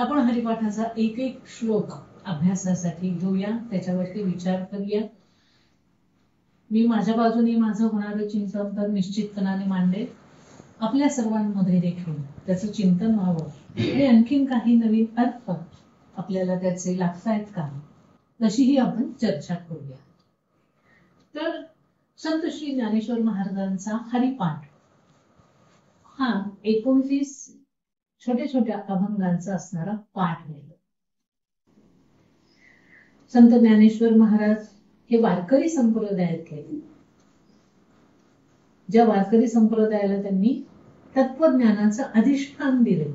आपण हरिपाठाचा एक एक श्लोक अभ्यासासाठी घेऊया, त्याच्यावरती विचार करूया. मी माझ्या बाजूने माझं होणारं चिंतन तर निश्चितपणाने मांडेल. आपल्या सर्वांमध्ये देखील त्याचं चिंतन व्हावं आणि आणखीन काही नवीन अर्थ आपल्याला त्याचे लागतायत का, तशीही आपण चर्चा करूया. तर संत श्री ज्ञानेश्वर महाराजांचा हरिपाठ हा 29 छोट्या छोट्या अभंगांचा असणारा पाठ आहे. संत ज्ञानेश्वर महाराज हे वारकरी संप्रदायातले, ज्या वारकरी संप्रदायाला त्यांनी तत्वज्ञानाचं अधिष्ठान दिले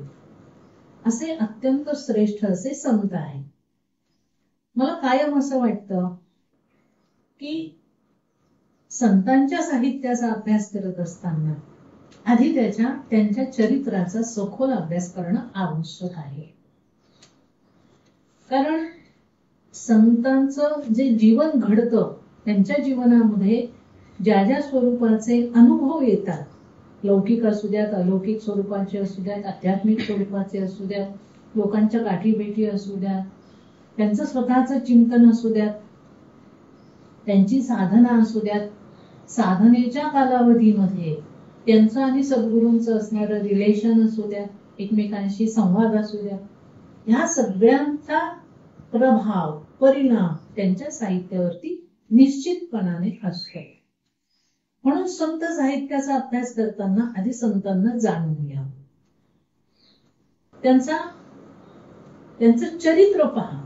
असे अत्यंत श्रेष्ठ असे संत आहे. मला कायम असं वाटतं की संतांच्या साहित्याचा अभ्यास करत असताना आधी त्यांच्या चरित्राचा सखोल अभ्यास करणं आवश्यक आहे. कारण संतांचं जे जीवन घडतं, त्यांच्या जीवनामध्ये ज्या ज्या स्वरूपाचे अनुभव येतात, लौकिक असू द्यात, अलौकिक स्वरूपाचे असू द्यात, आध्यात्मिक स्वरूपाचे असू द्यात, लोकांच्या गाठीभेटी असू द्यात, त्यांचं स्वतःचं चिंतन असू द्यात, त्यांची साधना असू द्यात, साधनेच्या कालावधीमध्ये त्यांचं आणि सद्गुरूंचं असणारं रिलेशन असू द्या, एकमेकांशी संवाद असू द्या, ह्या सगळ्यांचा प्रभाव परिणाम त्यांच्या साहित्यावरती निश्चितपणाने असतो. म्हणून संत साहित्याचा अभ्यास करताना आधी संतांना जाणून घ्या, त्यांचं चरित्र पहा.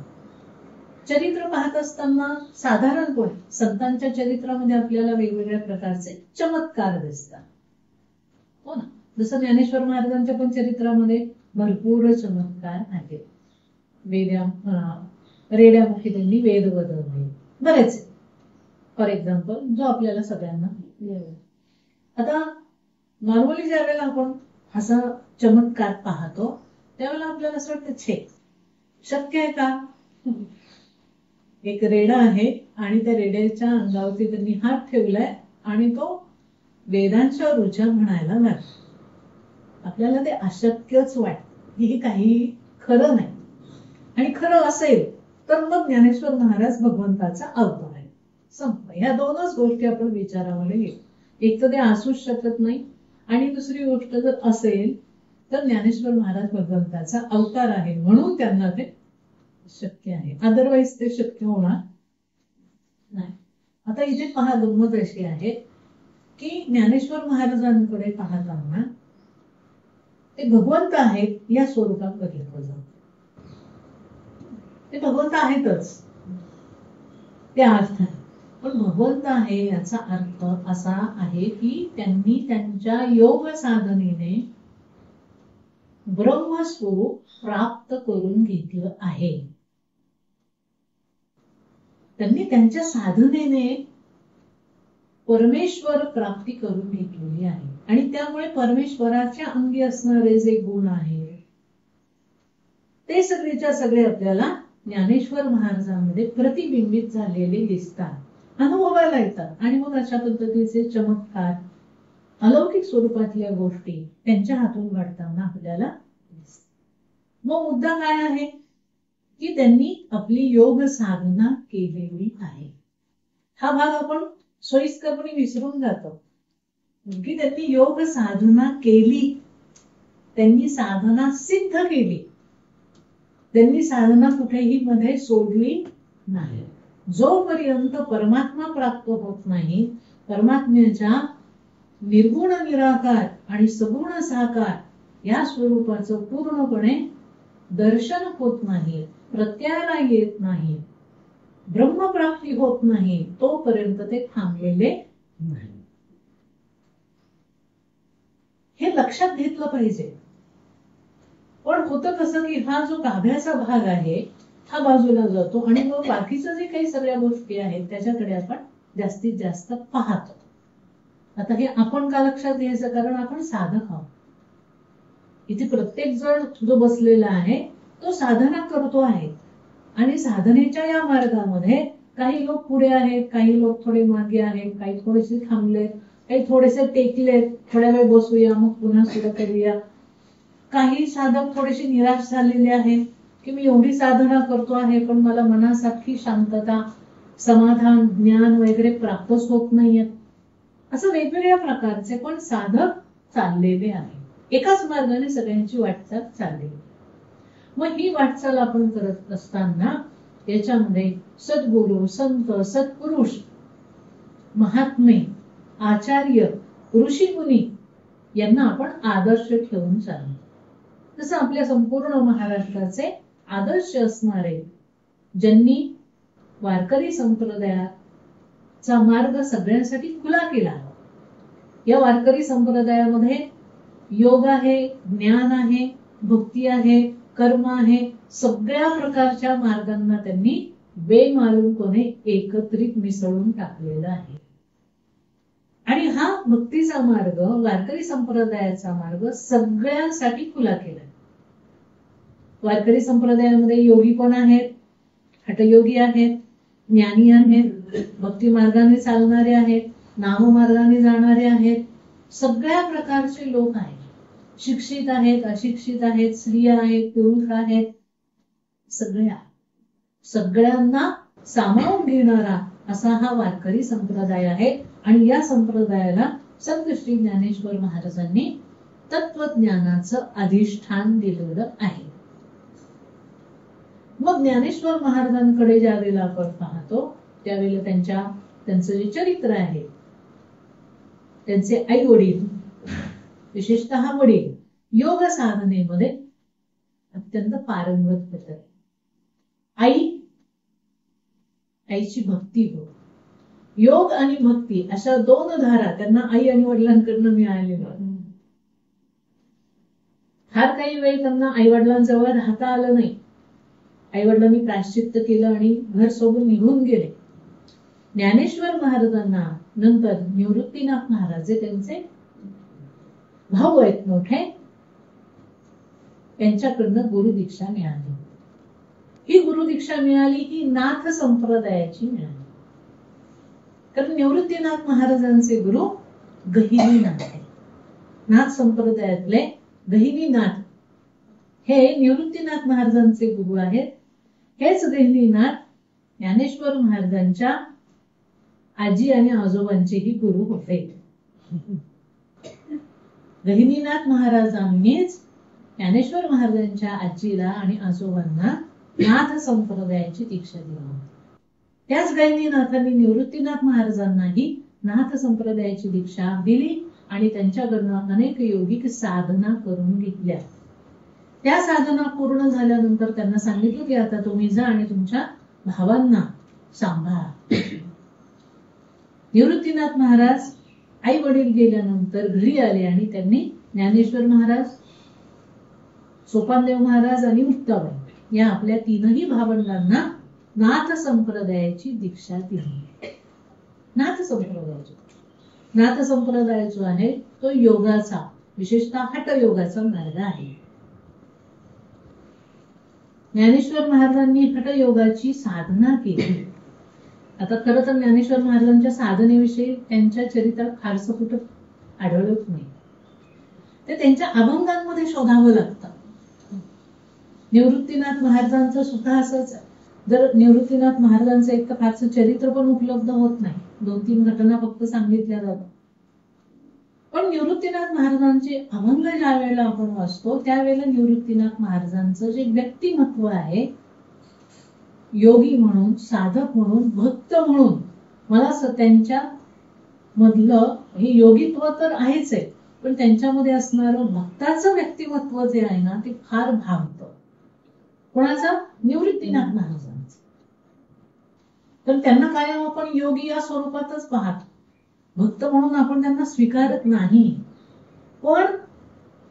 चरित्र पाहत असताना साधारणपणे संतांच्या चरित्रामध्ये आपल्याला वेगवेगळ्या प्रकारचे चमत्कार दिसतात, हो ना. जसं ज्ञानेश्वर महाराजांच्या पण चरित्रामध्ये भरपूर चमत्कार आहेत. रेड्यामुखी त्यांनी वेद बदलले, बरेच. फॉर एक्झाम्पल जो आपल्याला सगळ्यांना आता नॉर्मली ज्या वेळेला आपण असा चमत्कार पाहतो त्यावेळेला आपल्याला असं वाटतं, छे, शक्य आहे का? एक रेडा आहे आणि त्या रेड्याच्या अंगावरती त्यांनी हात ठेवलाय आणि तो वेदांच्या ऋचा म्हणायला लागला. आपल्याला ते अशक्यच वाटतं की हे काही खरं नाही. आणि खरं असेल तर मग ज्ञानेश्वर महाराज भगवंताचा अवतार आहे, संपलं. ह्या दोनच गोष्टी आपण विचारामध्ये घेऊ. एक तर ते असूच शकत नाही, आणि दुसरी गोष्ट जर असेल तर ज्ञानेश्वर महाराज भगवंताचा अवतार आहे म्हणून त्यांना ते शक्य आहे, अदरवाईज ते शक्य होणार नाही. आता इथे पहा, गंमत अशी आहे की ज्ञानेश्वर महाराजांकडे पाहताना ते भगवंत आहेत या स्वरूपात बघितलं जातं. ते भगवंत आहेतच त्या अर्थाने, पण भगवंत आहे याचा अर्थ असा आहे की त्यांनी त्यांच्या योग साधनेने ब्रह्मस्वरूप प्राप्त करून घेतलं आहे. त्यांनी त्यांच्या साधनेने परमेश्वर प्राप्ती करून घेतलेली आहे, आणि त्यामुळे परमेश्वराच्या अंगी असणारे जे गुण आहेत ते सगळेच्या सगळे आपल्याला ज्ञानेश्वर महाराजांमध्ये प्रतिबिंबित झालेले दिसतात, अनुभवायला येतात. आणि मग अशा पद्धतीचे चमत्कार, अलौकिक स्वरूपातल्या गोष्टी त्यांच्या हातून घडताना आपल्याला दिसतात. मग मुद्दा काय आहे की त्यांनी आपली योग साधना केलेली आहे. हा भाग आपण सोयीस्करपणे विसरून जातो की त्यांनी योग साधना केली, त्यांनी साधना सिद्ध केली, त्यांनी साधना कुठेही मध्ये सोडली नाही. जोपर्यंत परमात्मा प्राप्त होत नाही, परमात्म्याच्या निर्गुण निराकार आणि सगुण साकार या स्वरूपाचं पूर्णपणे दर्शन होत नाही, प्रत्ययाला येत नाही, ब्रह्मप्राप्ती होत नाही, तोपर्यंत ते थांबलेले नाही. हे लक्षात घेतलं पाहिजे. पण होतं कसं की हा जो गाभ्याचा भाग आहे हा बाजूला जातो आणि मग बाकीचं जे काही सगळ्या गोष्टी आहेत त्याच्याकडे आपण जास्तीत जास्त पाहतो. आता हे आपण का लक्षात घ्यायचं, कारण आपण साधक आहोत. इथे प्रत्येक जण जो बसलेला आहे तो साधना करतो आहे, आणि साधनेच्या या मार्गामध्ये काही लोक पुढे आहेत, काही लोक थोडे मागे आहेत, काही थोडेसे थांबलेत, काही थोडेसे टेकलेत, थोड्या वेळ बसूया मग पुन्हा सुरू करूया. काही साधक थोडेसे निराश झालेले आहेत की मी एवढी साधना करतो आहे पण मला मनासारखी शांतता, समाधान, ज्ञान वगैरे प्राप्तच होत नाहीये. असं वेगवेगळ्या प्रकारचे पण साधक चाललेले आहे. एकाच मार्गाने सगळ्यांची वाटचाल चाललेली. मग ही वाटचाल आपण करत असताना याच्यामध्ये सद्गुरू, संत, सत्पुरुष, महात्मे, आचार्य, ऋषीमुनी यांना आपण आदर्श ठेवून चालू. जसं आपल्या संपूर्ण महाराष्ट्राचे आदर्श असणारे ज्यांनी वारकरी संप्रदायाचा मार्ग सगळ्यांसाठी खुला केला. या वारकरी संप्रदायामध्ये योग आहे, ज्ञान आहे, भक्ती आहे, कर्म आहे, सगळ्या प्रकारच्या मार्गांना त्यांनी बेमालूमपणे एकत्रित मिसळून टाकलेला आहे. आणि हा भक्तीचा मार्ग, वारकरी संप्रदायाचा मार्ग सगळ्यांसाठी खुला केला. वारकरी संप्रदायामध्ये योगी पण आहेत, हठयोगी आहेत, ज्ञानी आहेत, भक्ती मार्गाने चालणारे आहेत, नाममार्गाने जाणारे आहेत, सगळ्या प्रकारचे लोक आहेत. शिक्षित आहेत, अशिक्षित आहेत, स्त्रिया आहेत, पुरुष आहेत, सगळ्यांना सामावून घेणारा असा हा वारकरी संप्रदाय आहे. आणि या संप्रदायाला संत श्री ज्ञानेश्वर महाराजांनी तत्वज्ञानाचं अधिष्ठान दिलेलं आहे. मग ज्ञानेश्वर महाराजांकडे ज्यावेळेला आपण पाहतो त्यावेळेला त्यांचं जे चरित्र आहे, त्यांचे आई वडील, विशेषतः वडील योग साधनेमध्ये अत्यंत पारंगत होते. आईची भक्ती हो, योग आणि भक्ती अशा दोन धारा त्यांना आई आणि वडिलांकडनं मिळालेल्या. फार काही वेळ त्यांना आई वडिलांजवळ राहता आलं नाही. आई वडिलांनी प्रायश्चित्त केलं आणि घर सोडून निघून गेले. ज्ञानेश्वर महाराजांना नंतर निवृत्तीनाथ महाराज जे त्यांचे भाऊ आहेत मोठे, यांच्याकडनं गुरुदीक्षा मिळाली. ही गुरुदीक्षा मिळाली ही नाथ संप्रदायाची मिळाली. कारण निवृत्तीनाथ महाराजांचे गुरु गहिनीनाथ आहे. नाथ संप्रदायातले गहिनीनाथ हे निवृत्तीनाथ महाराजांचे गुरु आहेत. हेच गहिनीनाथ ज्ञानेश्वर महाराजांच्या आजी आणि आजोबांचेही गुरु होते. गहिनीनाथ महाराजांनीच ज्ञानेश्वर महाराजांच्या आजीला आणि आजोबांना नाथ संप्रदायाची दीक्षा दिली. त्याच गहिनीनाथांनी निवृत्तीनाथ महाराजांनाही नाथ संप्रदायाची दीक्षा दिली आणि त्यांच्याकडनं अनेक योगिक साधना करून घेतल्या. त्या साधना पूर्ण झाल्यानंतर त्यांना सांगितलं की आता तुम्ही जा आणि तुमच्या भावांना सांभाळा. निवृत्तीनाथ महाराज आई वडील गेल्यानंतर घरी आले आणि त्यांनी ज्ञानेश्वर महाराज, सोपानदेव महाराज आणि मुक्ताबाई या आपल्या तीनही भावंडांना नाथ संप्रदायाची दीक्षा दिली. नाथ संप्रदाय जो आहे तो योगाचा, विशेषतः हठयोगाचा मार्ग आहे. ज्ञानेश्वर महाराजांनी हठयोगाची साधना केली. आता खरं तर ज्ञानेश्वर महाराजांच्या साधनेविषयी त्यांच्या चरित्रात फारसं कुठं आढळत नाही. ते त्यांच्या अभंगांमध्ये शोधावं लागतं. निवृत्तीनाथ महाराजांचं सुद्धा असंच. जर निवृत्तीनाथ महाराजांचं एक तर फारसं चरित्र पण उपलब्ध होत नाही, 2-3 घटना फक्त सांगितल्या जातात. पण निवृत्तीनाथ महाराजांचे अभंग ज्या वेळेला आपण वाचतो त्यावेळेला निवृत्तीनाथ महाराजांचं जे व्यक्तिमत्व आहे, योगी म्हणून, साधक म्हणून, भक्त म्हणून, मला त्यांच्या मधलं हे योगित्व तर आहेच आहे, पण त्यांच्यामध्ये असणारं भक्ताचं व्यक्तिमत्व जे आहे ना ते फार भावतं. कोणाचं? निवृत्तीनाथ महाराजांचं. तर त्यांना कायम आपण योगी या स्वरूपातच पाहतो. भक्त म्हणून आपण त्यांना स्वीकारत नाही. पण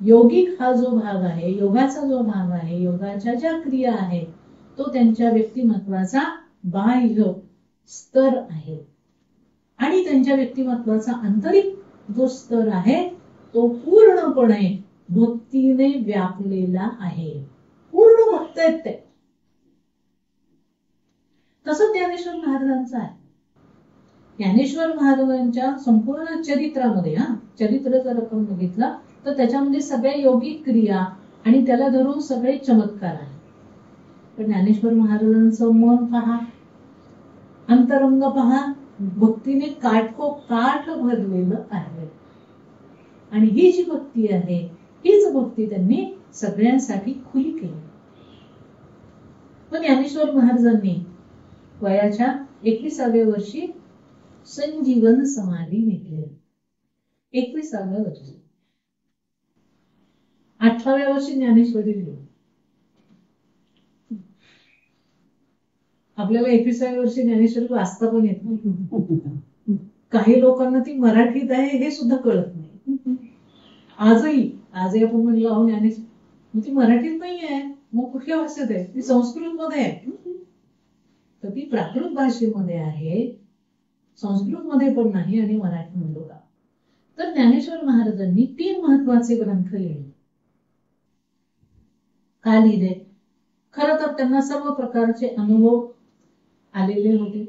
योगिक हा जो भाग आहे, योगाचा जो भाग आहे, योगाच्या ज्या क्रिया आहेत, तो त्यांच्या व्यक्तिमत्वाचा बाह्य स्तर आहे. आणि त्यांच्या व्यक्तिमत्वाचा आंतरिक जो स्तर आहे तो पूर्णपणे भक्तीने व्यापलेला आहे. पूर्ण भक्त आहेत ते. तसं ज्ञानेश्वर महाराजांचं आहे. ज्ञानेश्वर महाराजांच्या संपूर्ण चरित्रामध्ये, चरित्र जर आपण बघितलं तर त्याच्यामध्ये सगळ्या योगिक क्रिया आणि त्याला धरून सगळे चमत्कार आहे. पण ज्ञानेश्वर महाराजांचं मन पहा, अंतरंग पहा, भक्तीने काठ भरलेलं आहे. आणि ही जी भक्ती आहे, हीच भक्ती त्यांनी सगळ्यांसाठी खुली केली. पण ज्ञानेश्वर महाराजांनी वयाच्या 21व्या वर्षी संजीवन समाधी घेतली. 21व्या वर्षी. 18व्या वर्षी ज्ञानेश्वरी लिहिली. आपल्याला 21व्या वर्षी ज्ञानेश्वरी वाचता पण येत नाही. काही लोकांना ती मराठीत आहे हे सुद्धा कळत नाही. आजही आपण म्हणलं अहो ज्ञानेश्वरी ती मराठीत नाही आहे, मग कुठल्या भाषेत आहे? ती संस्कृत मध्ये आहे. तर ती प्राकृत भाषेमध्ये आहे, संस्कृत मध्ये पण नाही आणि मराठीमध्ये का. तर ज्ञानेश्वर महाराजांनी 3 महत्वाचे ग्रंथ लिहिले. का लिहिले? खरं तर त्यांना सर्व प्रकारचे अनुभव आलेले होते,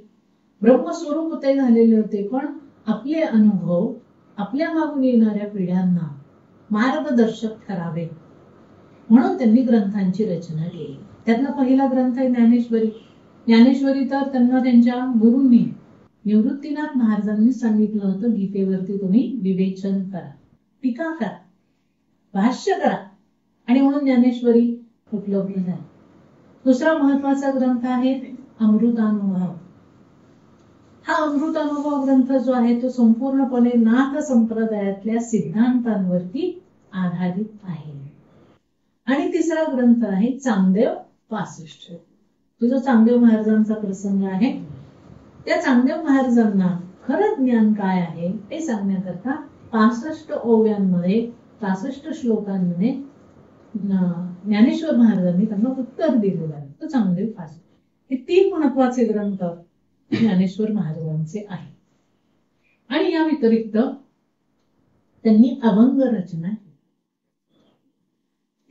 ब्रह्मस्वरूप ते झालेले होते. पण आपले अनुभव आपल्या मागून येणाऱ्या पिढ्यांना मार्गदर्शक ठरावे म्हणून त्यांनी ग्रंथांची रचना केली. त्यातला पहिला ग्रंथ आहे ज्ञानेश्वरी. ज्ञानेश्वरी तर त्यांना त्यांच्या गुरूंनी निवृत्तीनाथ महाराजांनी सांगितलं होतं, गीतेवरती तुम्ही विवेचन करा, टीका करा, भाष्य करा, आणि म्हणून ज्ञानेश्वरी उपलब्ध झाली. दुसरा महत्वाचा ग्रंथ आहे अमृतानुभव. हा अमृतानुभव ग्रंथ जो आहे तो संपूर्णपणे नाथ संप्रदायातल्या सिद्धांतांवरती आधारित आहे. आणि तिसरा ग्रंथ आहे चांगदेव 65. तुझं चांगदेव महाराजांचा प्रसंग आहे. त्या चांगदेव महाराजांना खरं ज्ञान काय आहे हे सांगण्याकरता 65 ओव्यांमध्ये 65 श्लोकांमध्ये ज्ञानेश्वर महाराजांनी त्यांना उत्तर दिलेलं आहे. तो चांगदेव 65. हे 3 महत्वाचे ग्रंथ ज्ञानेश्वर महाराजांचे आहे. आणि या व्यतिरिक्त त्यांनी अभंग रचना केली.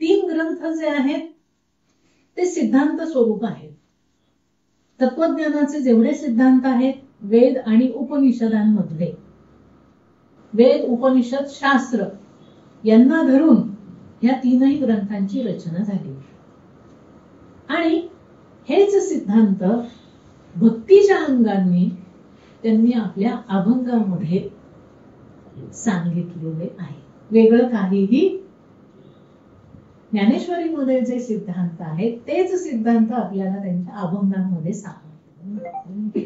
3 ग्रंथ जे आहेत ते सिद्धांत स्वरूप आहेत. तत्वज्ञानाचे जेवढे सिद्धांत आहेत वेद आणि उपनिषदांमधले, वेद उपनिषद शास्त्र यांना धरून या 3ही ग्रंथांची रचना झाली. आणि हेच सिद्धांत भक्तीच्या अंगांनी त्यांनी आपल्या अभंगामध्ये सांगितलेले आहे. वेगळं काहीही ज्ञानेश्वरीमध्ये जे सिद्धांत आहेत तेच सिद्धांत आपल्याला त्यांच्या अभंगांमध्ये सांगतात.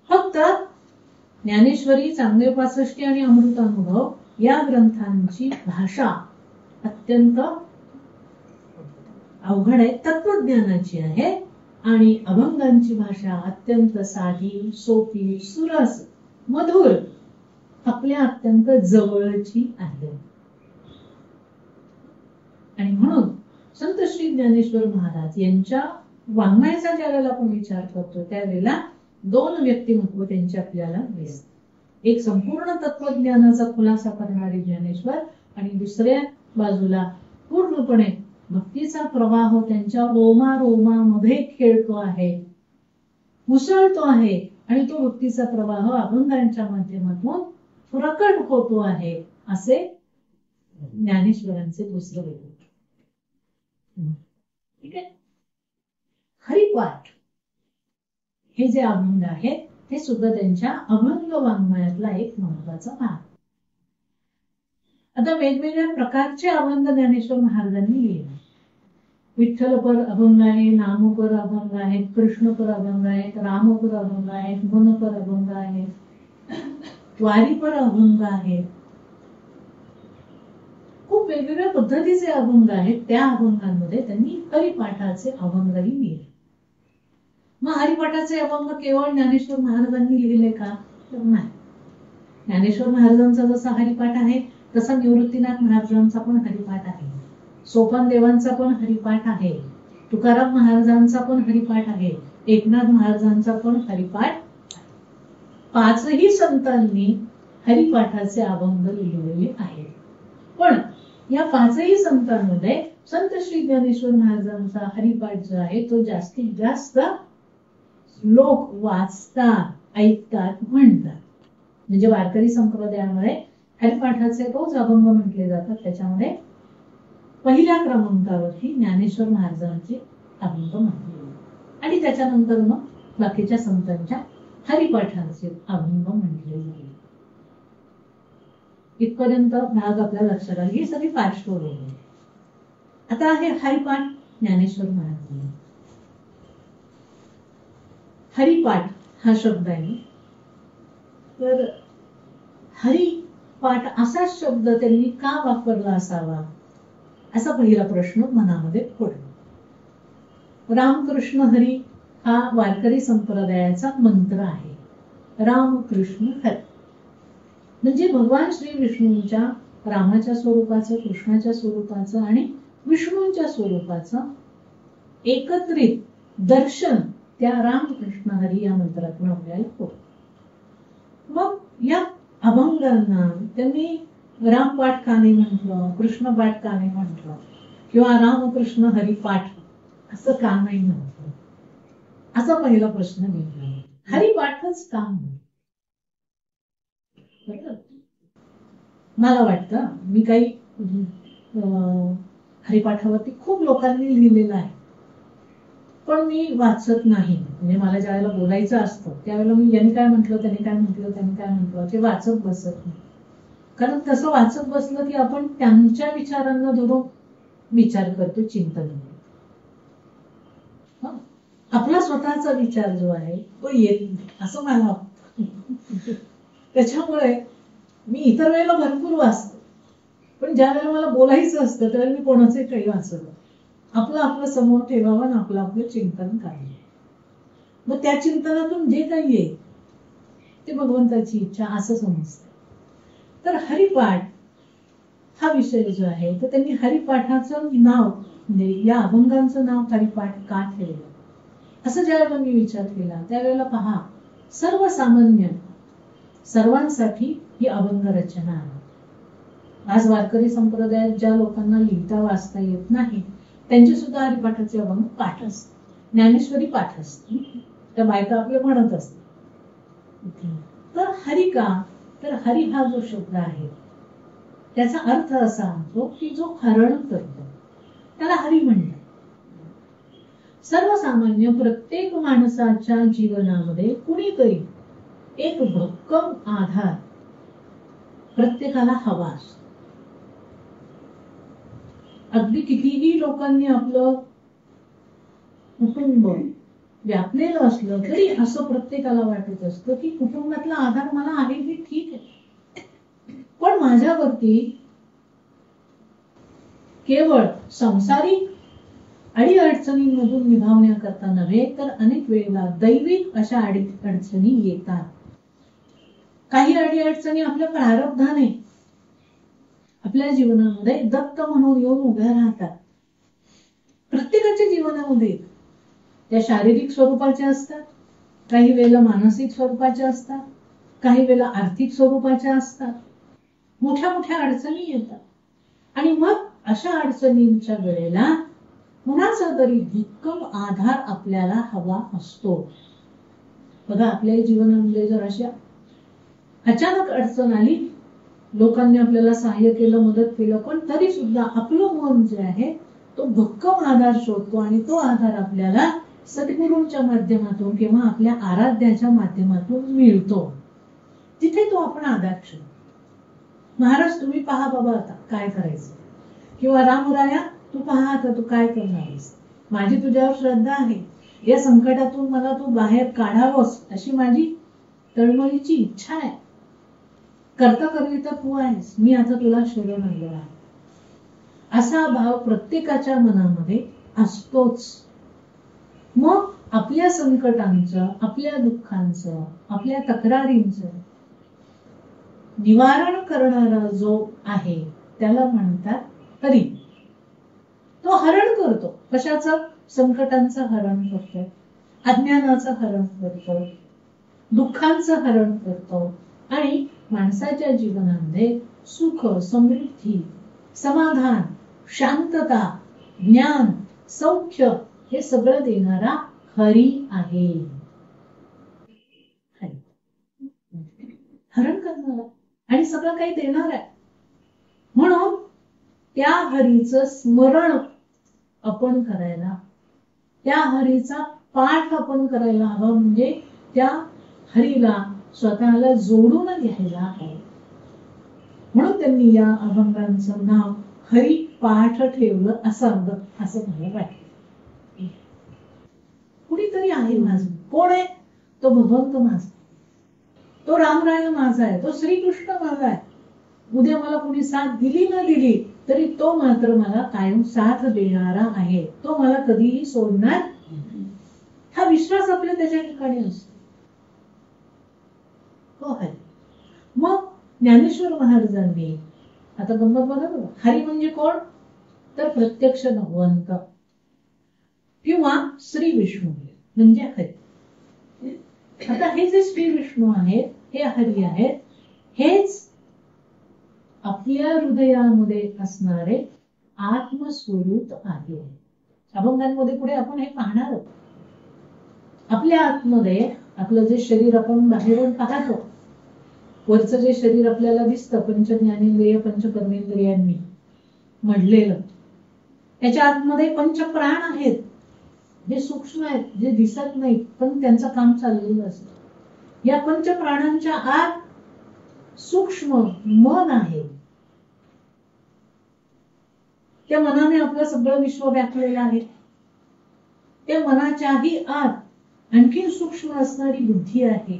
फक्त ज्ञानेश्वरी, चांगदेव 65 आणि अमृतानुभव या ग्रंथांची भाषा अत्यंत अवघड आहे, तत्वज्ञानाची आहे. आणि अभंगांची भाषा अत्यंत साधी, सोपी, सुरस, मधुर, आपल्या अत्यंत जवळची आहे. आणि म्हणून संत श्री ज्ञानेश्वर महाराज यांच्या वाङ्मयाचा ज्यावेळेला आपण विचार करतो त्यावेळेला 2 व्यक्तिमत्व त्यांची आपल्याला दिसतात. एक संपूर्ण तत्वज्ञानाचा खुलासा करणारे ज्ञानेश्वर आणि दुसऱ्या बाजूला पूर्णपणे भक्तीचा प्रवाह त्यांच्या रोमारोमामध्ये खेळतो आहे, उसळतो आहे. आणि तो भक्तीचा प्रवाह अभंगांच्या माध्यमातून प्रकट होतो आहे. असे ज्ञानेश्वरांचे दुसरे वेगळे. ठीक आहे. हरिपाठ हे जे अभंग आहेत ते सुद्धा त्यांच्या अभंग वाङ्मयातला एक महत्वाचा भाग. आता वेगवेगळ्या प्रकारचे अभंग ज्ञानेश्वर महाराजांनी लिहिले. विठ्ठलपर अभंग आहे, नामपर अभंग आहेत, कृष्णपर अभंग आहेत, रामपर अभंग आहेत, मनपर अभंग आहेत, वारीपर अभंग आहेत. खूप वेगवेगळ्या पद्धतीचे अभंग आहेत. त्या अभंगांमध्ये त्यांनी हरिपाठाचे अभंगही लिहिले. मग हरिपाठाचे अभंग केवळ ज्ञानेश्वर महाराजांनी लिहिले का? तर नाही. ज्ञानेश्वर महाराजांचा जसा हरिपाठ आहे तसा निवृत्तीनाथ महाराजांचा पण हरिपाठ आहे, सोपान देवांचा पण हरिपाठ आहे, तुकाराम महाराजांचा पण हरिपाठ आहे, एकनाथ महाराजांचा पण हरिपाठ. 5ही संतांनी हरिपाठाचे अभंग लिहिलेले आहेत. पण या 5ही संतांमध्ये संत श्री ज्ञानेश्वर महाराजांचा हरिपाठ जो आहे तो जास्तीत जास्त लोक वाचतात, ऐकतात, म्हणतात. म्हणजे वारकरी संप्रदायामध्ये हरिपाठाचे रोज अभंग म्हटले जातात. त्याच्यामध्ये पहिल्या क्रमांकावरती ज्ञानेश्वर महाराजांचे अभंग म्हटले आणि त्याच्यानंतर मग बाकीच्या संतांच्या हरिपाठांचे अभंग म्हटले गेले. इथपर्यंत भाग आपल्या लक्षात आला. ही सगळी पार्श्वभूमी. आता आहे हरिपाठ ज्ञानेश्वर महाराजांनी. हरिपाठ हा शब्द आहे. तर हरिपाठ असा शब्द त्यांनी का वापरला असावा असा पहिला प्रश्न मनामध्ये पडला. रामकृष्ण हरी हा वारकरी संप्रदायाचा मंत्र आहे. रामकृष्ण हरी म्हणजे भगवान श्री विष्णूंच्या रामाच्या स्वरूपाचं, कृष्णाच्या स्वरूपाचं आणि विष्णूंच्या स्वरूपाचं एकत्रित दर्शन त्या रामकृष्ण हरी या मंत्रातून आपल्याला होतं. मग या अभंगांना त्यांनी रामपाठ का नाही म्हटलं, कृष्णपाठ का नाही म्हटलं, किंवा रामकृष्ण हरिपाठ असं का नाही म्हटलं, असा पहिला प्रश्न निघाला. हरिपाठच का म्हणतो? मला वाटतं मी काही हरिपाठावरती खूप लोकांनी लिहिलेलं आहे, पण मी वाचत नाही. म्हणजे मला ज्या वेळेला बोलायचं असतं त्यावेळेला मी यांनी काय म्हटलं, त्यांनी काय म्हटलं, त्यांनी काय म्हटलं ते वाचत बसत नाही. कारण तसं वाचत बसलं की आपण त्यांच्या विचारांना धरून विचार करतो, चिंतन करतो. आपला स्वतःचा विचार जो आहे तो येत नाही असं मला वाटतं. त्याच्यामुळे मी इतर वेळेला भरपूर वाचते, पण ज्या वेळेला मला बोलायचं असतं त्यावेळेला मी कोणाचे काही वाचलं. आपलं समोर ठेवावं आणि आपलं चिंतन करावं. मग त्या चिंतनातून जे काही येईल ते भगवंताची इच्छा असं समजतं. तर हरिपाठ हा विषय जो आहे तर त्यांनी हरिपाठाचं नाव म्हणजे या अभंगांचं नाव हरिपाठ का ठेवलं असं ज्यावेळेला मी विचार केला त्यावेळेला पहा, सर्वसामान्य सर्वांसाठी ही अभंग रचना आहे. आज वारकरी संप्रदायात ज्या लोकांना लिहिता वाचता येत नाही त्यांचे सुद्धा हरिपाठाचे अभंग पाठ असते, ज्ञानेश्वरी पाठ असते. त्या बायका आपले म्हणत असतात. तर हरि का, तर हरि हा जो शब्द आहे त्याचा अर्थ असा होतो की जो हरण करतो त्याला हरि म्हणतात. सर्वसामान्य प्रत्येक माणसाच्या जीवनामध्ये कुणीतरी एक भक्कम आधार प्रत्येकाला हवा असतो. अगदी कितीही लोकांनी आपलं कुटुंब व्यापलेलं असलं तरी असं प्रत्येकाला वाटत असतं की कुटुंबातला आधार मला आहे हे ठीक आहे, पण माझ्यावरती केवळ संसारिक अडी अडचणींमधून निभावण्याकरता नव्हे तर अनेक वेळेला दैविक अशा अडचणी येतात. काही अडी अडचणी आपल्या प्रारब्धाने आपल्या जीवनामध्ये दत्त म्हणून येऊन उभ्या राहतात. प्रत्येकाच्या जीवनामध्ये त्या शारीरिक स्वरूपाच्या असतात, काही वेळेला मानसिक स्वरूपाच्या असतात, काही वेळेला आर्थिक स्वरूपाच्या असतात. मोठ्या मोठ्या अडचणी येतात आणि मग अशा अडचणींच्या वेळेला कुणाचा तरी भक्कम आधार आपल्याला हवा असतो. बघा, आपल्या जीवनामध्ये जर अशा अचानक अडचण आली, लोकांनी आपल्याला सहाय्य केलं, मदत केलं, पण तरी सुद्धा आपलं मन जे आहे तो भक्कम आधार शोधतो आणि तो आधार आपल्याला सद्गुरूंच्या माध्यमातून किंवा आपल्या आराध्याच्या माध्यमातून मिळतो. तिथे तो आपण आधार शोधतो. महाराज तुम्ही पहा बाबा आता काय करायचं, किंवा रामराया तू पहा आता तू काय करणार आहेस, माझी तुझ्यावर श्रद्धा आहे, या संकटातून मला तू बाहेर काढावंस अशी माझी तळमळीची इच्छा आहे, करता करविता तू आहेस, मी आता तुला शरण आलो आहे. असा भाव प्रत्येकाच्या मनामध्ये असतोच. मग आपल्या संकटांचं, आपल्या दुःखांचं, आपल्या तक्रारींचं निवारण करणारा जो आहे त्याला म्हणतात हरी. तो हरण करतो. कशाचं? संकटांचं हरण करतो, अज्ञानाचं हरण करतो, दुःखांचं हरण करतो आणि माणसाच्या जीवनामध्ये सुख, समृद्धी, समाधान, शांतता, ज्ञान, सौख्य हे सगळं देणारा हरी आहे. हरण करणारा आणि सगळं काही देणार आहे. म्हणून त्या हरीचं स्मरण आपण करायला, त्या हरीचा पाठ आपण करायला हवा, म्हणजे त्या हरीला स्वतःला जोडून घ्यायला हवं. म्हणून त्यांनी या अभंगांचं नाव हरी पाठ ठेवलं असं मला वाटतं. कुणीतरी आहे माझं. कोण आहे? तो भगवंत माझा, तो रामराय माझा आहे, तो श्रीकृष्ण माझा आहे. उद्या मला कुणी साथ दिली न दिली तरी तो मात्र मला कायम साथ देणारा आहे, तो मला कधीही सोडणार. हा विश्वास आपल्या त्याच्या ठिकाणी असतो. हो आहे. मग ज्ञानेश्वर महाराजांनी आता गंमत बघा, हरी म्हणजे कोण? तर प्रत्यक्ष भगवंत किंवा श्री विष्णू म्हणजे हरी. आता हे जे श्री विष्णू आहेत, हे हरी आहेत, हेच आपल्या हृदयामध्ये असणारे आत्मस्वरूप आहे. अभंगांमध्ये पुढे आपण हे पाहणार आहोत. आपल्या आतमध्ये आपलं जे शरीर आपण बाहेरून पाहतो, वरचं जे शरीर आपल्याला दिसतं पंचज्ञानेंद्रिय पंचकर्मेंद्रियांनी मढलेलं, त्याच्या आतमध्ये पंचप्राण आहेत, जे सूक्ष्म आहेत, जे दिसत नाहीत पण त्यांचं काम चाललेलं असतं. या पंचप्राणांच्या आत सूक्ष्म मन आहे. त्या मनाने आपलं सगळं विश्व व्यापलेलं आहे. त्या मनाच्याही आत आणखी सूक्ष्म असणारी बुद्धी आहे.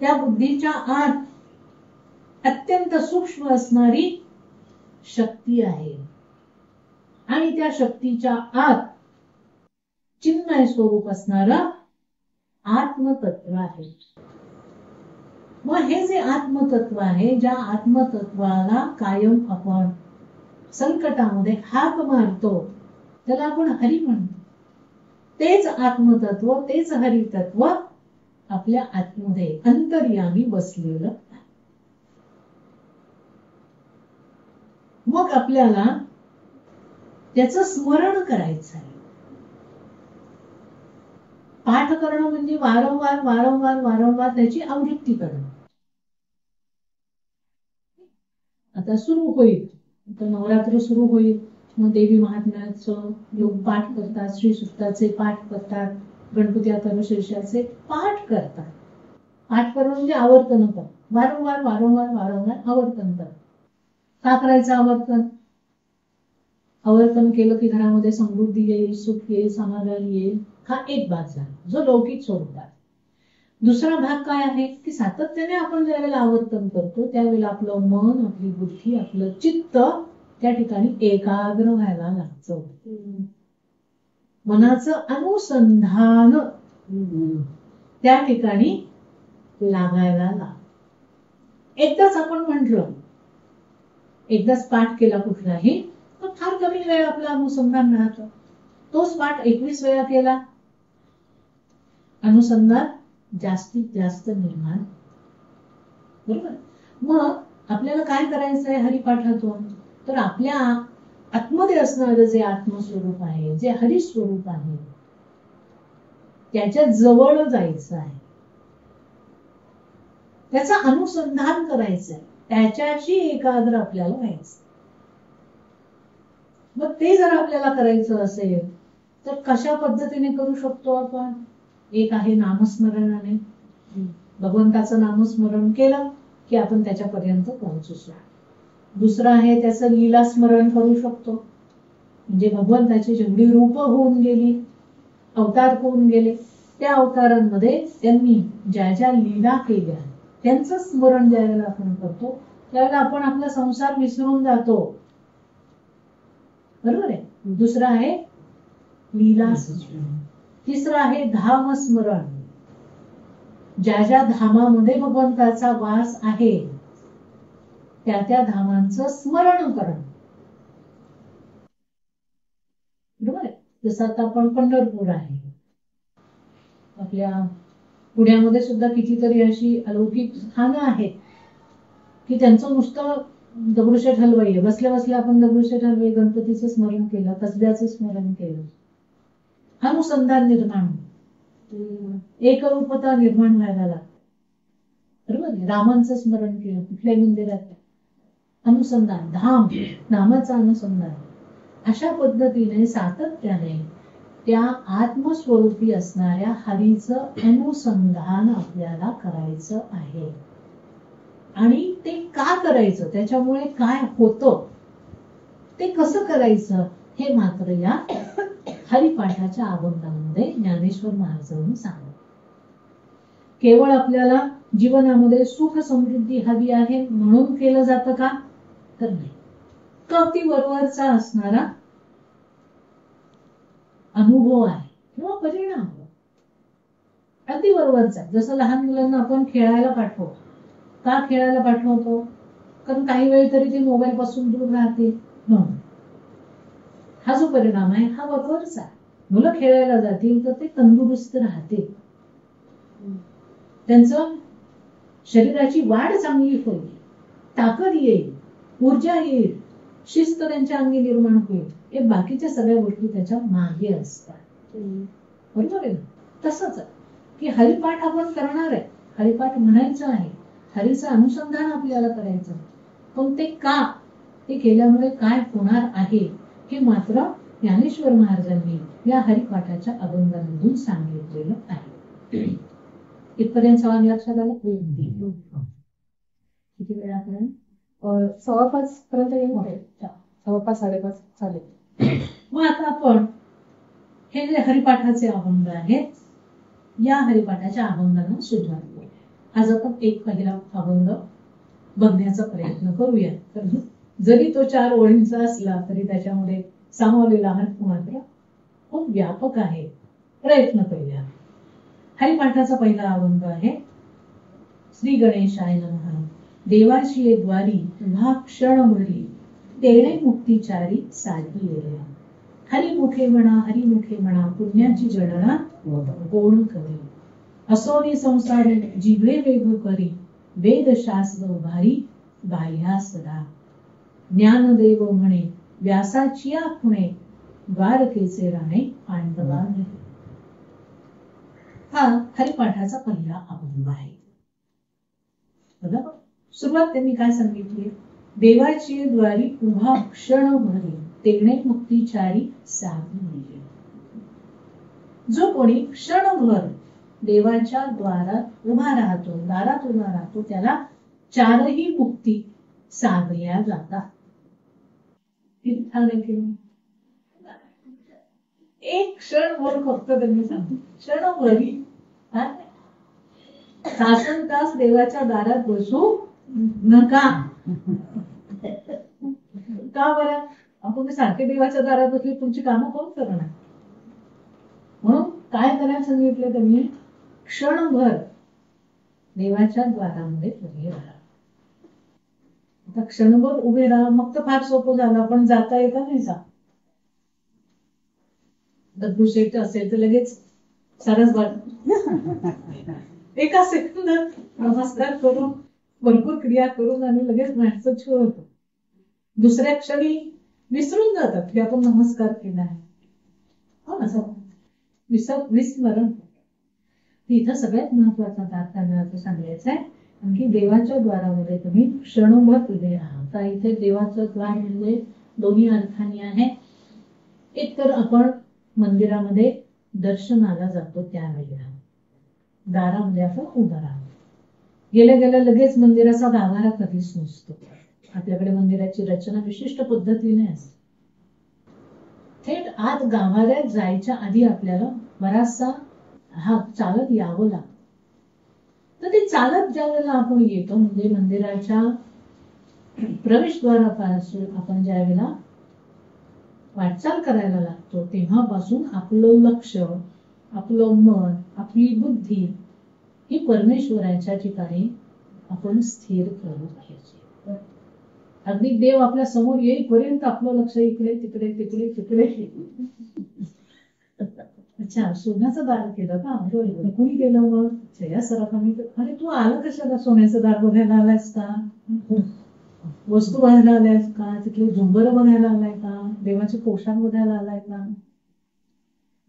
त्या बुद्धीच्या आत अत्यंत सूक्ष्म असणारी शक्ती आहे. आणि त्या शक्तीच्या आत चिन्मय स्वरूप असणारं आत्मतत्व आहे. मग हे जे आत्मतत्व आहे, ज्या आत्मतत्वाला कायम आपण संकटामध्ये हाक मारतो, त्याला आपण हरी म्हणतो. तेच आत्मतत्व, तेच हरितत्व आपल्या आतमध्ये अंतर्यामी बसलेलं. मग आपल्याला त्याचं स्मरण करायचं आहे. पाठ करणं म्हणजे वारंवार वारंवार वारंवार त्याची आवृत्ती करणं. आता सुरू होईल, आता नवरात्र सुरू होईल, मग देवी महात्म्याचं लोक पाठ करतात, श्री सुक्ताचे पाठ करतात, गणपती अथर्वशीर्षाचे पाठ करतात. पाठ करणं म्हणजे आवर्तन करणं, वारंवार वारंवार वारंवार आवर्तन करणं. का करायचं आवर्तन? आवर्तन केलं की घरामध्ये समृद्धी येईल, सुख येईल, समाधान येईल. हा एक भाग झाला, जो लौकिक स्वरूपात. दुसरा भाग काय आहे की सातत्याने आपण ज्यावेळेला आवर्तन करतो त्यावेळेला आपलं मन, आपली बुद्धी, आपलं चित्त त्या ठिकाणी एकाग्र व्हायला लागतं. मनाचं अनुसंधान त्या ठिकाणी लागायला लागतं. एकदाच आपण म्हटलं, एकदाच पाठ केला कुठलाही तर फार कमी वेळ आपलं अनुसंधान राहतं. तोच पाठ 21 वेळा केला, अनुसंधान जास्तीत जास्त निर्माण. बरोबर? मग आपल्याला काय करायचं आहे हरिपाठातून? तर आपल्या आतमध्ये असणारं जे आत्मस्वरूप आहे, जे हरिस्वरूप आहे, त्याच्या जवळ जायचं आहे, त्याचं अनुसंधान करायचंय, त्याच्याशी एकाग्र आपल्याला व्हायचं. मग ते जर आपल्याला करायचं असेल तर कशा पद्धतीने करू शकतो आपण? एक आहे नामस्मरणाने. भगवंताचं नामस्मरण केलं की आपण त्याच्यापर्यंत पोहोचू शकतो. दुसरं आहे त्याचं लीला स्मरण करू शकतो, म्हणजे भगवंताची जेवढी रूप होऊन गेली, अवतार होऊन गेले, त्या अवतारांमध्ये त्यांनी ज्या ज्या लीला केल्या त्यांचं स्मरण ज्यावेळेला आपण करतो त्यावेळेला आपण आपला संसार विसरून जातो. बरोबर आहे? दुसरं आहे लीला स्मरण. तिसरं आहे धाम स्मरण. ज्या ज्या धामामध्ये भगवंताचा वास आहे त्या त्या धामांचं स्मरण करणं. बरोबर आहे? जसं आता आपण पंढरपूर आहे, आपल्या पुण्यामध्ये सुद्धा कितीतरी अशी अलौकिक स्थानं आहेत की त्यांचं नुसतं दगडूशेठ हलवाई आहे. बसल्या बसल्या आपण दगडूशेठ हलवाई गणपतीचं स्मरण केलं, कसब्याचं स्मरण केलं, अनुसंधान निर्माण, एकरूपता निर्माण व्हायला लागते. बरोबर? रामांचं स्मरण केलं कुठल्याही मंदिरात, अनुसंधान, धाम, नामाचं अनुसंधान, अशा पद्धतीने सातत्याने त्या आत्मस्वरूपी असणाऱ्या हरीचं अनुसंधान आपल्याला करायचं आहे. आणि ते का करायचं, त्याच्यामुळे काय होतं, ते कसं करायचं, हे मात्र या हरिपाठाच्या अभंगामध्ये ज्ञानेश्वर महाराजांनी सांगितलं. केवळ आपल्याला जीवनामध्ये सुख समृद्धी हवी आहे म्हणून केलं जातं का, तर नाही. अगदी वरवरचा असणारा अनुभव आहे किंवा परिणाम अगदी वरवरचा. जसं लहान मुलांना आपण खेळायला पाठवतो, का खेळायला पाठवतो, कारण काही वेळ तरी ते मोबाईल पासून दूर राहते म्हणून. हा जो परिणाम आहे हा वरवरचा. मुलं खेळायला जातील तर ते तंदुरुस्त राहते, त्यांचं शरीराची वाढ चांगली होईल, ताकद येईल, ऊर्जा येईल, शिस्त त्यांच्या अंगी निर्माण होईल. हे बाकीच्या सगळ्या गोष्टी त्याच्या मागे असतात. बरोबर आहे ना? तसंच की हरिपाठ आपण करणार आहे, हरिपाठ म्हणायचं आहे, हरीचं अनुसंधान आपल्याला करायचं, पण ते का, ते केल्यामुळे काय होणार आहे, हे मात्र ज्ञानेश्वर महाराजांनी या हरिपाठाच्या अभंगांमधून सांगितलेलं आहे. इथपर्यंत सवाल लक्षात आला? किती वेळ आपण 5:15 पर्यंत येईल. 5:15 5:30 चालेल. मग आता आपण हे जे हरिपाठाचे अभंग आहेत, या हरिपाठाच्या अभंगांना सुरुवात करूया. आज आपण एक पहिला अभंग बघण्याचा प्रयत्न करूया. तर जरी तो 4 ओळींचा असला तरी त्याच्यामध्ये सामावलेला अर्थ मात्र खूप व्यापक आहे. प्रयत्न करूया. हरिपाठाचा पहिला अभंग आहे. श्री गणेशाय नमः. देवाशी द्वारी उभा क्षणभरी, तेणे मुक्तिचारी साधी येईल. हरिमुखे म्हणा पुण्याची गणना कोण करी. असोनी संसार जिभे वेग करी, वेद शास्त्र उभारी बाह्या सदा. ज्ञानदेव म्हणे व्यासाची खुणे, द्वारकेचे राणे पांडवा. हा हरिपाठाचा पहिला अभंग आहे. सुरुवात त्यांनी काय सांगितली, देवाची द्वारी उभा क्षण भरी, तेणे मुक्तिचारी साधी. जो कोणी क्षणभर देवाच्या द्वारात उभा राहतो, दारात उभा राहतो, त्याला 4ही मुक्ती साधल्या जातात. एक क्षणभर फक्त त्यांनी सांगितलं, क्षणभरी तासन तास देवाच्या दारात बसू नका. का बरं, आपण सारखे देवाच्या दारात बसले तुमची कामं कोण करणार. म्हणून काय करायला सांगितलं त्यांनी, क्षणभर देवाच्या द्वारामध्ये उभे राहा. आता क्षणभर उभे राहा मग तर फार सोपं झालं, पण जाता येतं नाही जा. दगडूशेठ असेल तर लगेच सारसबाग एका सेकंदात नमस्कार करून भरपूर क्रिया करून आणि लगेच मॅटचं छो होतो. दुसऱ्या क्षणी विसरून जातात की आपण नमस्कार केला आहे. हो ना, विस्मरण. इथं सगळ्यात महत्वाचा तात्काळ सांगायचं आहे, आणखी देवाच्या द्वारामध्ये तुम्ही क्षणभर उभे राहा. आता इथे देवाचं द्वार म्हणजे दोन्ही अर्थाने आहे. एक तर आपण मंदिरामध्ये दर्शनाला जातो त्यावेळेला दारामध्ये आपण उभं राहतो. गेल्या गेल्या लगेच मंदिराचा गाभारा कधीच नसतो. आपल्याकडे मंदिराची रचना विशिष्ट पद्धतीने असते. थेट आत गाभाऱ्यात जायच्या आधी आपल्याला बराचसा चालत यावं लागतं. तर ते चालत ज्या वेळेला आपण येतो, म्हणजे मंदिराच्या प्रवेशद्वारापासून आपण ज्या वेळेला वाटचाल करायला लागतो, तेव्हापासून आपलं लक्ष, आपलं मन, आपली बुद्धी ही परमेश्वराच्या ठिकाणी आपण स्थिर करू पाहिजे. अगदी देव आपल्या समोर येईपर्यंत आपलं लक्ष इकडे तिकडे तिकडे तिकडे. अच्छा, सोन्याचं दार केलं का, कोणी केलं मग, जया सराफांनी. अरे तू आलं कशाला, सोन्याचं दार बघायला आलायस का, वस्तू बघायला आलायस का, तिथले झुंबर बघायला आलाय का, देवाचे पोशाख बघायला आलाय का.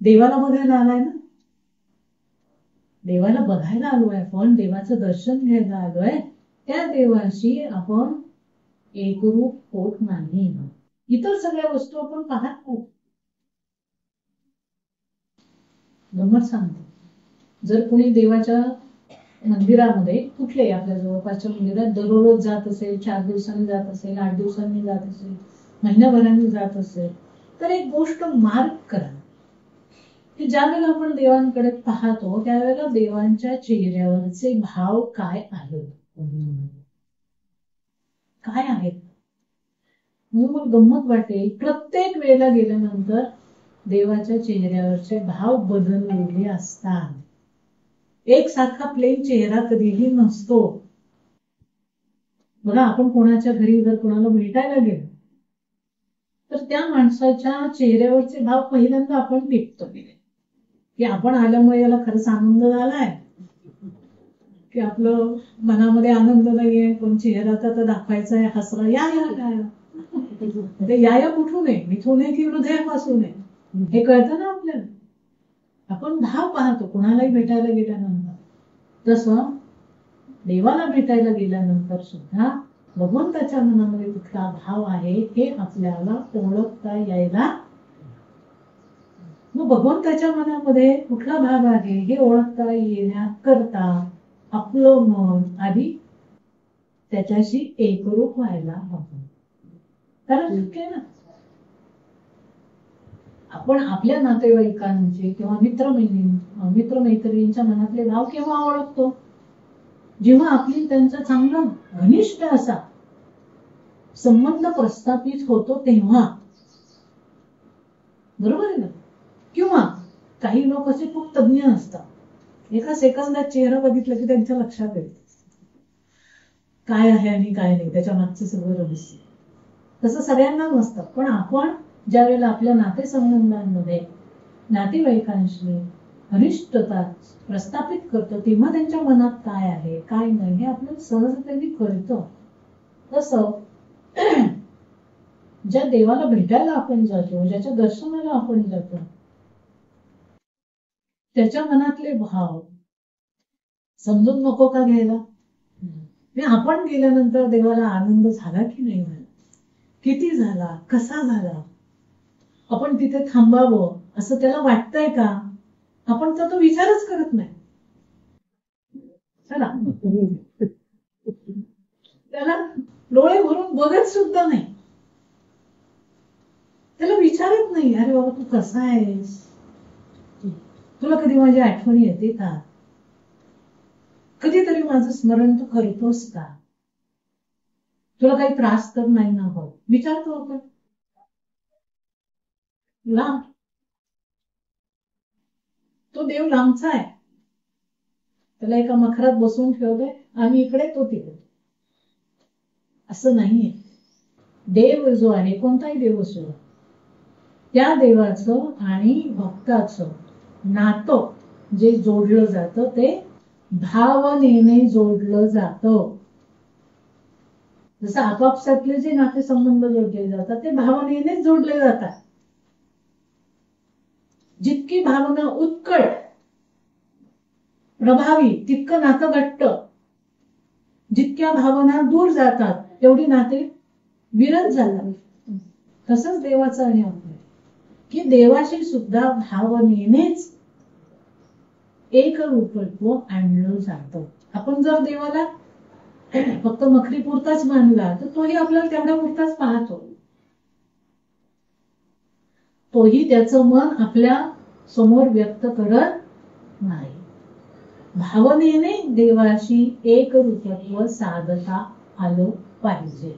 देवाला बघायला आलाय ना, देवाला बघायला आलोय आपण, देवाचं दर्शन घ्यायला आलोय. त्या देवाशी आपण एकरूप होत नाही. इतर सगळ्या वस्तू आपण पाहत नाही. गंमत सांगते, जर कोणी देवाच्या मंदिरामध्ये, कुठल्याही आपल्या जवळपासच्या मंदिरात दररोज जात असेल, 4 दिवसांनी जात असेल, 8 दिवसांनी जात असेल, महिन्याभरांनी जात असेल, तर एक गोष्ट मार्क करा की ज्या वेळेला आपण देवांकडे पाहतो त्यावेळेला देवांच्या चेहऱ्यावरचे भाव काय आहेत, काय आहेत. मला गंमत वाटेल, प्रत्येक वेळेला गेल्यानंतर देवाच्या चेहऱ्यावरचे भाव बदललेले असतात. एकसारखा प्लेन चेहरा कधीही नसतो. बघा, आपण कोणाच्या घरी जर कोणाला भेटायला गेलो तर त्या माणसाच्या चेहऱ्यावरचे भाव पहिल्यांदा आपण टिपतो की आपण आल्यामुळे याला खरंच आनंद झालाय, की आपलं मनामध्ये आनंद नाहीये, पण चेहरा तर दाखवायचा आहे, हसरा, या या कुठून आहे, इथून आहे की हृदयापासून आहे, हे कळतं ना आपल्याला. आपण भाव पाहतो कोणालाही भेटायला गेल्यानंतर. तसं देवाला भेटायला गेल्यानंतर सुद्धा भगवंताच्या मनामध्ये कुठला भाव आहे हे आपल्याला ओळखता यायला, मग भगवंताच्या मनामध्ये कुठला भाव आहे हे ओळखता येण्याकरता आपलं मन आधी त्याच्याशी एकरूप व्हायला हवं. कारण शक्य आहे ना, आपण आपल्या नातेवाईकांचे किंवा मित्रमैत्रिणींच्या मनातले भाव केव्हा ओळखतो, जेव्हा आपली त्यांचा चांगला घनिष्ठ असा संबंध प्रस्थापित होतो तेव्हा. बरोबर आहे ना. किंवा काही लोक असे खूप तज्ञ असतात, एका सेकंदात चेहरा बघितलं की त्यांच्या लक्षात येतं काय आहे आणि काय नाही, त्याच्या मागचं सगळं रहस्य. तसं सगळ्यांना नसतं, पण आपण ज्या वेळेला आपल्या नातेसंबंधांमध्ये नातेवाईकांशी घनिष्ठता प्रस्थापित करतो तेव्हा त्यांच्या मनात काय आहे काय नाही हे आपल्याला सहजतेने कळतं. तसं ज्या देवाला भेटायला आपण जातो, ज्याच्या दर्शनाला आपण जातो, त्याच्या मनातले भाव समजून नको का घ्यायला. आपण गेल्यानंतर देवाला आनंद झाला की नाही झाला, किती झाला, कसा झाला, आपण तिथे थांबावं असं त्याला वाटतंय का, आपण तर तो विचारच करत नाही. चला, त्याला डोळे भरून बघत सुद्धा नाही, त्याला विचारत नाही, अरे बाबा तू कसा आहेस, तुला कधी माझी आठवण येते का, कधीतरी माझं स्मरण तू करतोस का, तुला काही त्रास तर नाही ना होत, विचारतो आपण. लांब, तो देव लांबचा आहे, त्याला एका मखरात बसून ठेवलंय, आम्ही इकडे तो तिकडे, असं नाहीये. देव जो आहे, कोणताही देव असो, त्या देवाचं आणि भक्ताचं नातं जे जोडलं जातं ते भावनेने जोडलं जातं. जसं आपापसातले जे नातेसंबंध जोडले जातात ते भावनेने जोडले जातात. जितकी भावना उत्कट प्रभावी तितकं नातं घट्ट, जितक्या भावना दूर जातात तेवढी नाते विरत जातात. तसंच देवाचं आणि आपलं की देवाशी सुद्धा भावनेनेच एक रूपत्व आणलं जातं. आपण जर देवाला फक्त मखरी पुरताच मानला तर तोही आपल्याला तेवढ्या पुरताच पाहतो, तोही त्याचं मन आपल्या समोर व्यक्त करत नाही. भावनेने देवाशी एक रूपत्व साधता आलं पाहिजे.